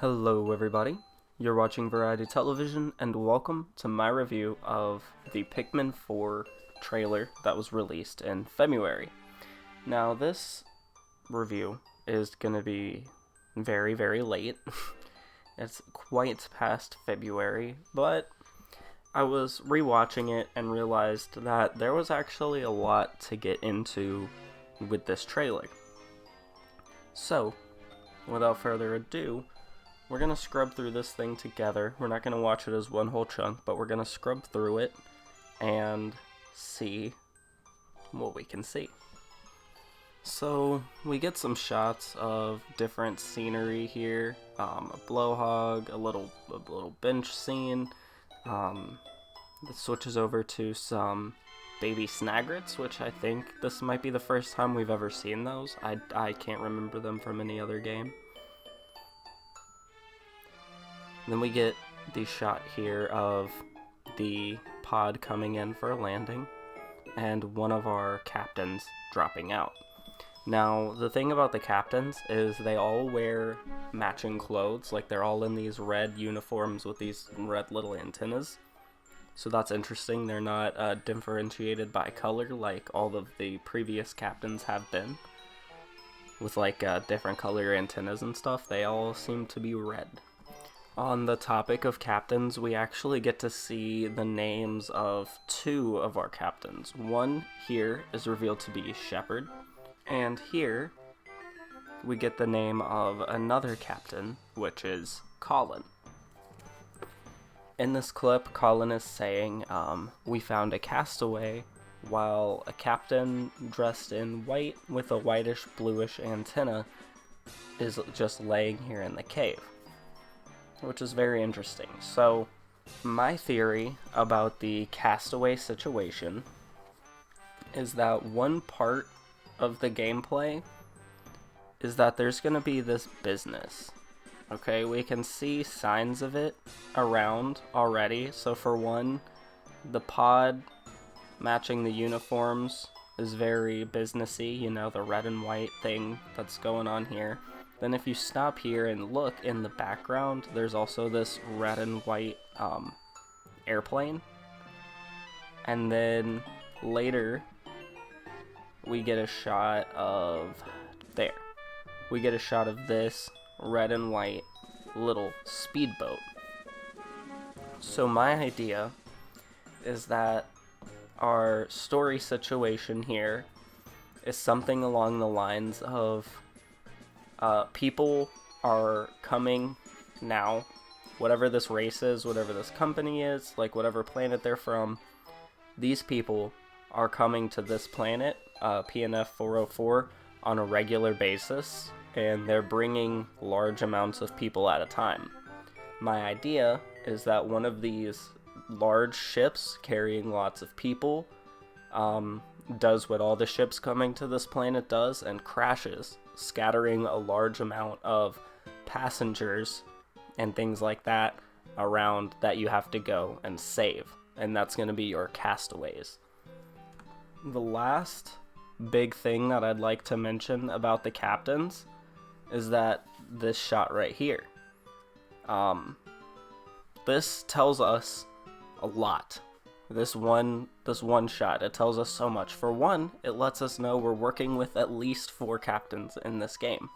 Hello everybody, you're watching Variety Television and welcome to my review of the Pikmin 4 trailer that was released in February. Now this review is going to be very late. It's quite past February, but I was rewatching it and realized that there was actually a lot to get into with this trailer. So, without further ado, we're going to scrub through this thing together. We're not going to watch it as one whole chunk, but we're going to scrub through it and see what we can see. So, we get some shots of different scenery here. A blowhog, a little bench scene. It switches over to some baby snagrets, which I think this might be the first time we've ever seen those. I can't remember them from any other game. Then we get the shot here of the pod coming in for a landing and one of our captains dropping out. Now, the thing about the captains is they all wear matching clothes, like they're all in these red uniforms with these red little antennas. So that's interesting. They're not differentiated by color like all of the previous captains have been. With like different color antennas and stuff, they all seem to be red. On the topic of captains, we actually get to see the names of two of our captains. One here is revealed to be Shepard, and here we get the name of another captain, which is Colin. In this clip, Colin is saying, we found a castaway, while a captain dressed in white with a whitish bluish antenna is just laying here in the cave. Which is very interesting. So, my theory about the castaway situation is that one part of the gameplay is that there's going to be this business. Okay, we can see signs of it around already. So for one, the pod matching the uniforms is very businessy, you know, the red and white thing that's going on here. Then if you stop here and look in the background, there's also this red and white airplane. And then later, we get a shot of there. We get a shot of this red and white little speedboat. So my idea is that our story situation here is something along the lines of people are coming now, whatever this race is, whatever this company is, like whatever planet they're from, these people are coming to this planet, PNF 404, on a regular basis, and they're bringing large amounts of people at a time. My idea is that one of these large ships carrying lots of people does what all the ships coming to this planet does and crashes, scattering a large amount of passengers and things like that around that you have to go and save. And that's going to be your castaways. The last big thing that I'd like to mention about the captains is that this shot right here. This tells us a lot. This one shot, it tells us so much. For one, it lets us know we're working with at least 4 captains in this game.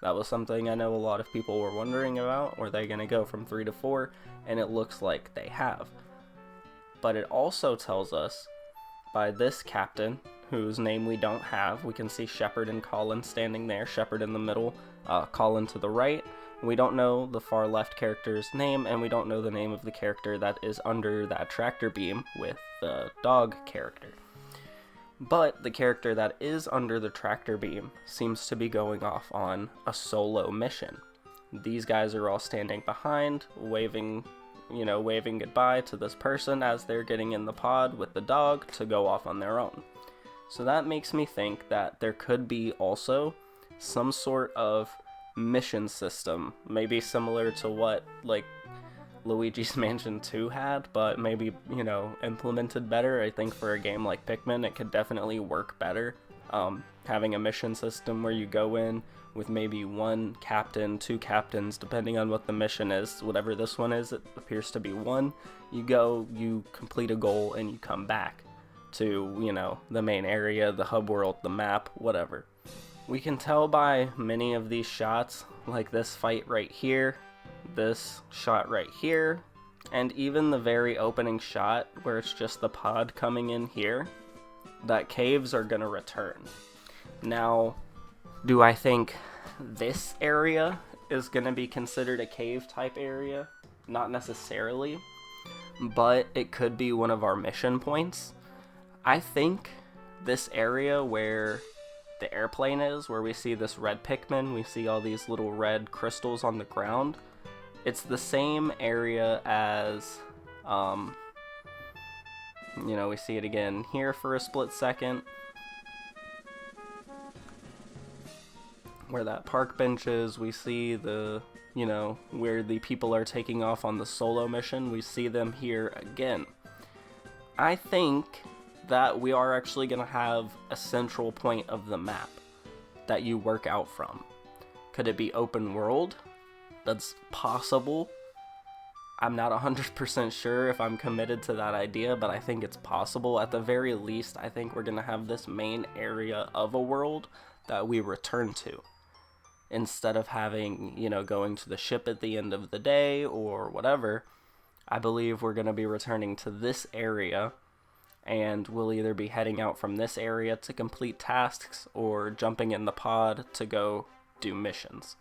That was something I know a lot of people were wondering about. Were they going to go from 3 to 4? And it looks like they have. But it also tells us by this captain, whose name we don't have. We can see Shepard and Colin standing there. Shepard in the middle, Colin to the right. We don't know the far left character's name, and we don't know the name of the character that is under that tractor beam with the dog character. But the character that is under the tractor beam seems to be going off on a solo mission. These guys are all standing behind, waving goodbye to this person as they're getting in the pod with the dog to go off on their own. So that makes me think that there could be also some sort of mission system, maybe similar to what like Luigi's Mansion 2 had, but maybe, you know, implemented better. I think for a game like Pikmin, it could definitely work better. having a mission system where you go in with maybe one captain, two captains, depending on what the mission is. Whatever this one is, it appears to be one. You go, you complete a goal, and you come back to, you know, the main area, the hub world, the map, whatever. We can tell by many of these shots, like this fight right here, this shot right here, and even the very opening shot where it's just the pod coming in here, that caves are going to return. Now, do I think this area is going to be considered a cave type area? Not necessarily, but it could be one of our mission points. I think this area where the airplane is, where we see this red Pikmin, we see all these little red crystals on the ground, it's the same area as, you know, we see it again here for a split second, where that park bench is. We see the, you know, where the people are taking off on the solo mission. We see them here again. I think that we are actually going to have a central point of the map that you work out from. Could it be open world? That's possible. I'm not 100% sure if I'm committed to that idea, but I think it's possible. At the very least, I think we're going to have this main area of a world that we return to, instead of having, you know, going to the ship at the end of the day or whatever. I believe we're going to be returning to this area, and we'll either be heading out from this area to complete tasks or jumping in the pod to go do missions.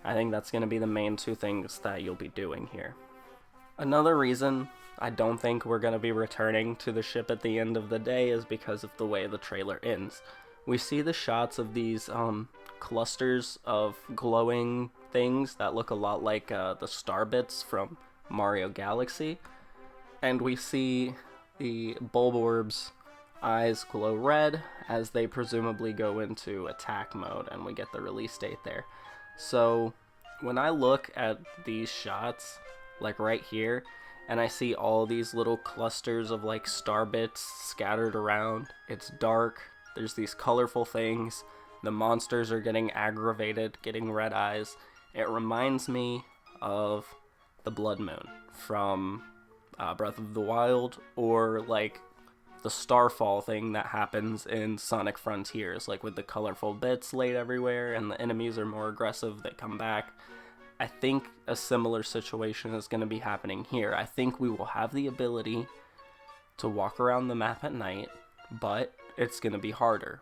I think that's going to be the main two things that you'll be doing here. Another reason I don't think we're going to be returning to the ship at the end of the day is because of the way the trailer ends. We see the shots of these clusters of glowing things that look a lot like the star bits from Mario Galaxy, and we see the Bulborb's eyes glow red as they presumably go into attack mode, and we get the release date there. So when I look at these shots, like right here, and I see all these little clusters of like star bits scattered around, it's dark, there's these colorful things, the monsters are getting aggravated, getting red eyes. It reminds me of the Blood Moon from Breath of the Wild, or like the Starfall thing that happens in Sonic Frontiers, like with the colorful bits laid everywhere and the enemies are more aggressive, they come back. I think a similar situation is going to be happening here. I think we will have the ability to walk around the map at night, but it's going to be harder,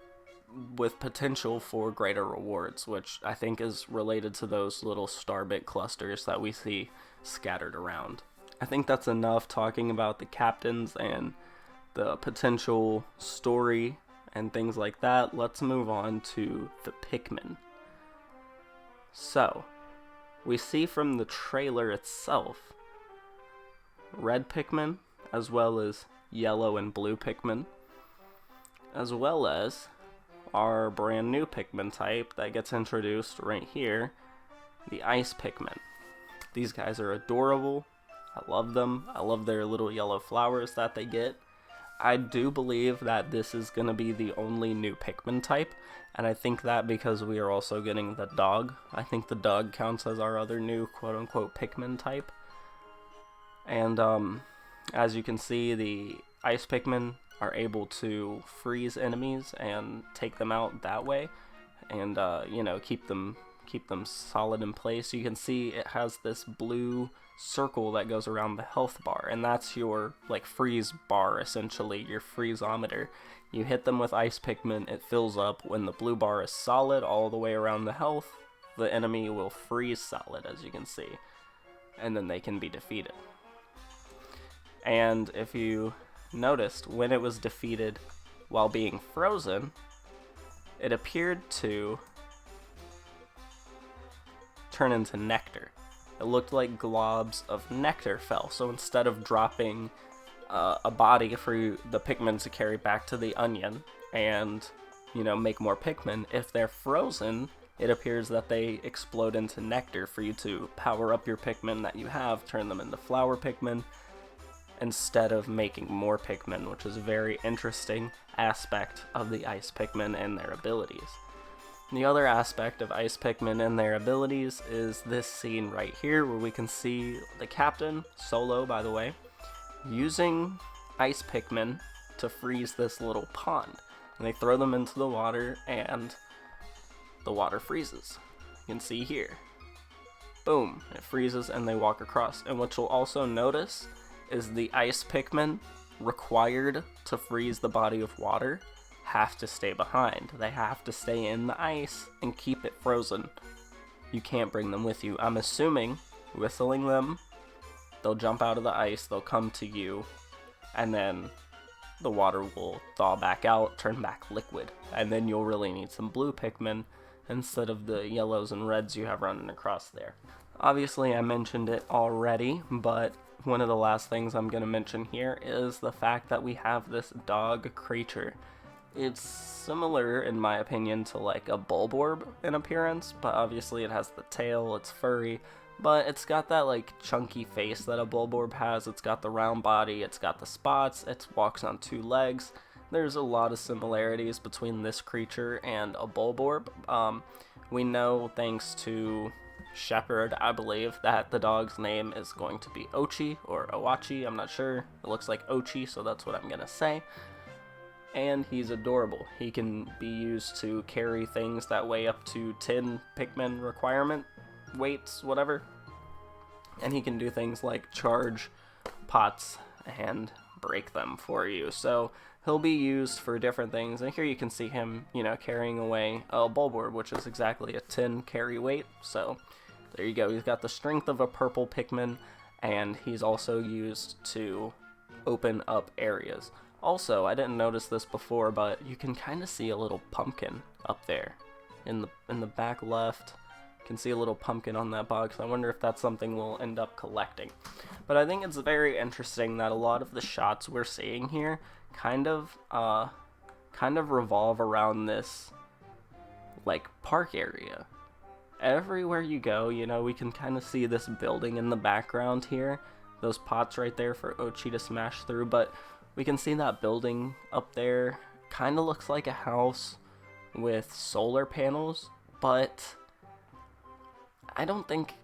with potential for greater rewards, which I think is related to those little starbit clusters that we see scattered around. I think that's enough talking about the captains and the potential story and things like that. Let's move on to the Pikmin. So, we see from the trailer itself, red Pikmin, as well as yellow and blue Pikmin, as well as our brand new Pikmin type that gets introduced right here, the ice Pikmin. These guys are adorable. I love them. I love their little yellow flowers that they get. I do believe that this is going to be the only new Pikmin type, and I think that because we are also getting the dog. I think the dog counts as our other new quote-unquote Pikmin type. And as you can see, the ice Pikmin are able to freeze enemies and take them out that way, and you know, keep them solid in place. You can see it has this blue circle that goes around the health bar, and that's your like freeze bar, essentially your freezeometer. You hit them with ice Pikmin, it fills up. When the blue bar is solid all the way around the health, the enemy will freeze solid, as you can see, and then they can be defeated. And if you noticed, when it was defeated while being frozen, it appeared to turn into nectar. It looked like globs of nectar fell. So instead of dropping a body for the Pikmin to carry back to the onion and, you know, make more Pikmin, if they're frozen, it appears that they explode into nectar for you to power up your Pikmin that you have, turn them into flower Pikmin, instead of making more Pikmin, which is a very interesting aspect of the Ice Pikmin and their abilities. The other aspect of Ice Pikmin and their abilities is this scene right here, where we can see the captain, Solo by the way, using Ice Pikmin to freeze this little pond. And they throw them into the water, and the water freezes. You can see here. Boom, it freezes and they walk across. And what you'll also notice is the Ice Pikmin required to freeze the body of water have to stay behind. They have to stay in the ice and keep it frozen. You can't bring them with you. I'm assuming whistling them, they'll jump out of the ice, they'll come to you, and then the water will thaw back out, turn back liquid. And then you'll really need some blue Pikmin instead of the yellows and reds you have running across there. Obviously, I mentioned it already, but one of the last things I'm going to mention here is the fact that we have this dog creature. It's similar, in my opinion, to like a Bulborb in appearance, but obviously it has the tail, it's furry, but it's got that like chunky face that a Bulborb has. It's got the round body, it's got the spots, it walks on 2 legs. There's a lot of similarities between this creature and a Bulborb. We know, thanks to Shepherd, I believe, that the dog's name is going to be Ochi, or Owachi, I'm not sure. It looks like Ochi, so that's what I'm gonna say. And he's adorable. He can be used to carry things that weigh up to 10 Pikmin requirement weights, whatever. And he can do things like charge pots and break them for you. So he'll be used for different things. And here you can see him, carrying away a Bulborb, which is exactly a 10 carry weight. So there you go. He's got the strength of a purple Pikmin, and he's also used to open up areas. Also, I didn't notice this before, but you can kind of see a little pumpkin up there in the back left. You can see a little pumpkin on that box. I wonder if that's something we'll end up collecting. But I think it's very interesting that a lot of the shots we're seeing here kind of revolve around this like park area. Everywhere you go, we can kind of see this building in the background here. Those pots right there for Ochi to smash through, but we can see that building up there kind of looks like a house with solar panels, but I don't think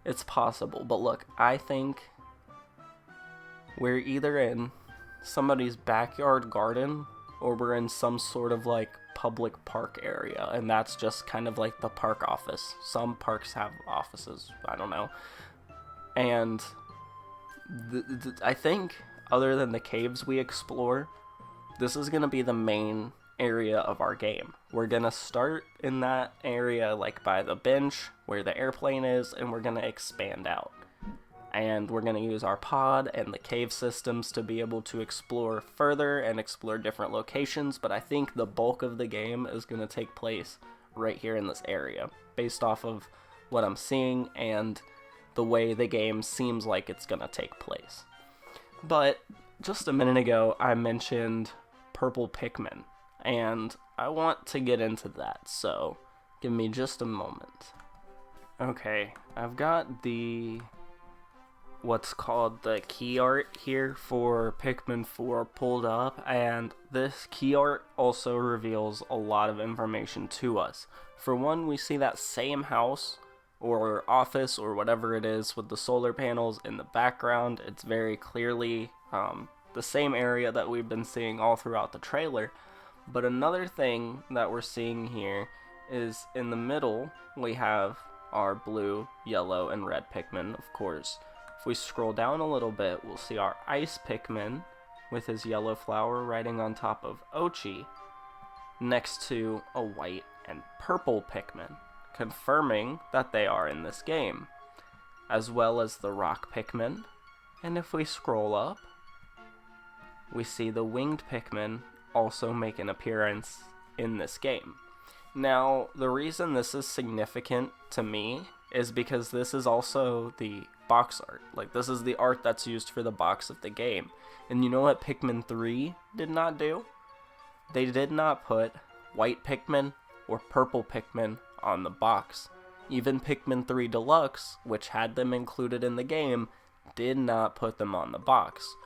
it's possible. But look, I think we're either in somebody's backyard garden or we're in some sort of like public park area, and that's just kind of like the park office. Some parks have offices, I don't know. And I think, other than the caves we explore, this is going to be the main area of our game. We're going to start in that area, like by the bench where the airplane is, and we're going to expand out. And we're going to use our pod and the cave systems to be able to explore further and explore different locations, but I think the bulk of the game is going to take place right here in this area, based off of what I'm seeing and the way the game seems like it's going to take place. But just a minute ago, I mentioned purple Pikmin, and I want to get into that, so give me just a moment. Okay, I've got what's called the key art here for Pikmin 4 pulled up, and this key art also reveals a lot of information to us. For one, we see that same house or office or whatever it is with the solar panels in the background. It's very clearly the same area that we've been seeing all throughout the trailer. But another thing that we're seeing here is in the middle we have our blue, yellow, and red Pikmin, of course. If we scroll down a little bit, we'll see our Ice Pikmin with his yellow flower riding on top of Ochi next to a white and purple Pikmin, confirming that they are in this game, as well as the rock Pikmin. And if we scroll up, we see the winged Pikmin also make an appearance in this game. Now, the reason this is significant to me is because this is also the box art. Like, this is the art that's used for the box of the game. And you know what Pikmin 3 did not do? They did not put white Pikmin or purple Pikmin on the box. Even Pikmin 3 Deluxe, which had them included in the game, did not put them on the box.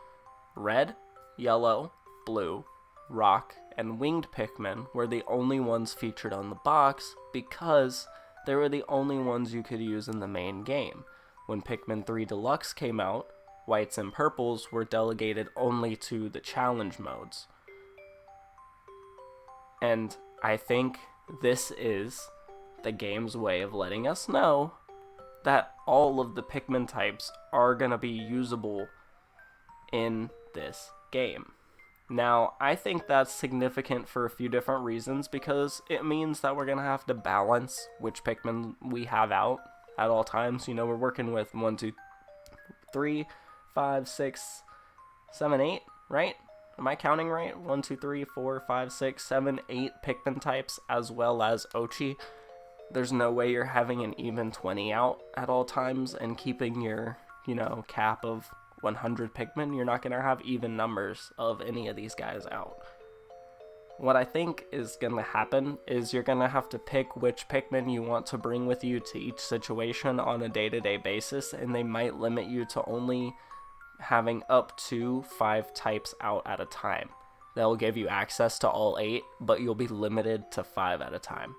Red, yellow, blue, rock, and winged Pikmin were the only ones featured on the box because they were the only ones you could use in the main game. When Pikmin 3 Deluxe came out, whites and purples were delegated only to the challenge modes. And I think this is the game's way of letting us know that all of the Pikmin types are going to be usable in this game. Now, I think that's significant for a few different reasons, because it means that we're going to have to balance which Pikmin we have out at all times. You know, we're working with 1, 2, 3, 5, 6, 7, 8, right? Am I counting right? 1, 2, 3, 4, 5, 6, 7, 8 Pikmin types, as well as Ochi. There's no way you're having an even 20 out at all times and keeping your, cap of 100 Pikmin. You're not going to have even numbers of any of these guys out. What I think is going to happen is you're going to have to pick which Pikmin you want to bring with you to each situation on a day-to-day basis, and they might limit you to only having up to 5 types out at a time. They'll give you access to all 8, but you'll be limited to 5 at a time.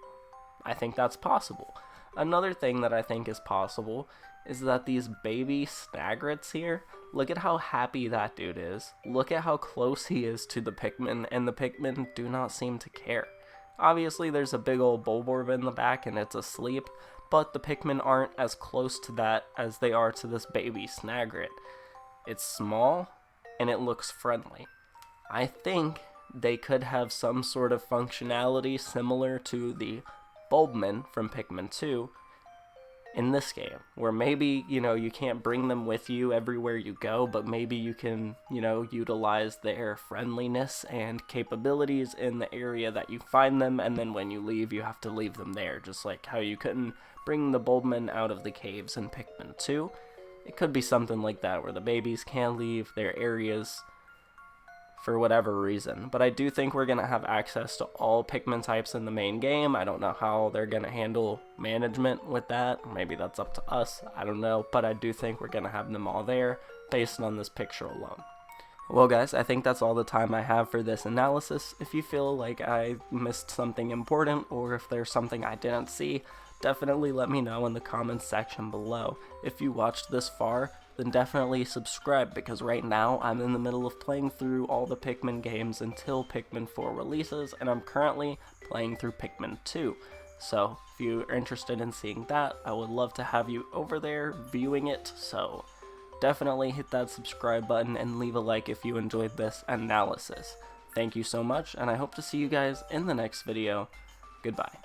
I think that's possible. Another thing that I think is possible is that these baby Snagrets here, look at how happy that dude is. Look at how close he is to the Pikmin, and the Pikmin do not seem to care. Obviously, there's a big old Bulborb in the back and it's asleep, but the Pikmin aren't as close to that as they are to this baby Snagret. It's small, and it looks friendly. I think they could have some sort of functionality similar to the Bulbmin from Pikmin 2 in this game, where maybe, you can't bring them with you everywhere you go, but maybe you can, utilize their friendliness and capabilities in the area that you find them, and then when you leave, you have to leave them there, just like how you couldn't bring the Bulbmin out of the caves in Pikmin 2. It could be something like that, where the babies can't leave their areas for whatever reason. But I do think we're going to have access to all Pikmin types in the main game. I don't know how they're going to handle management with that. Maybe that's up to us. I don't know. But I do think we're going to have them all there based on this picture alone. Well, guys, I think that's all the time I have for this analysis. If you feel like I missed something important, or if there's something I didn't see, definitely let me know in the comments section below. If you watched this far, then definitely subscribe, because right now I'm in the middle of playing through all the Pikmin games until Pikmin 4 releases, and I'm currently playing through Pikmin 2. So if you're interested in seeing that, I would love to have you over there viewing it, so definitely hit that subscribe button and leave a like if you enjoyed this analysis. Thank you so much, and I hope to see you guys in the next video. Goodbye.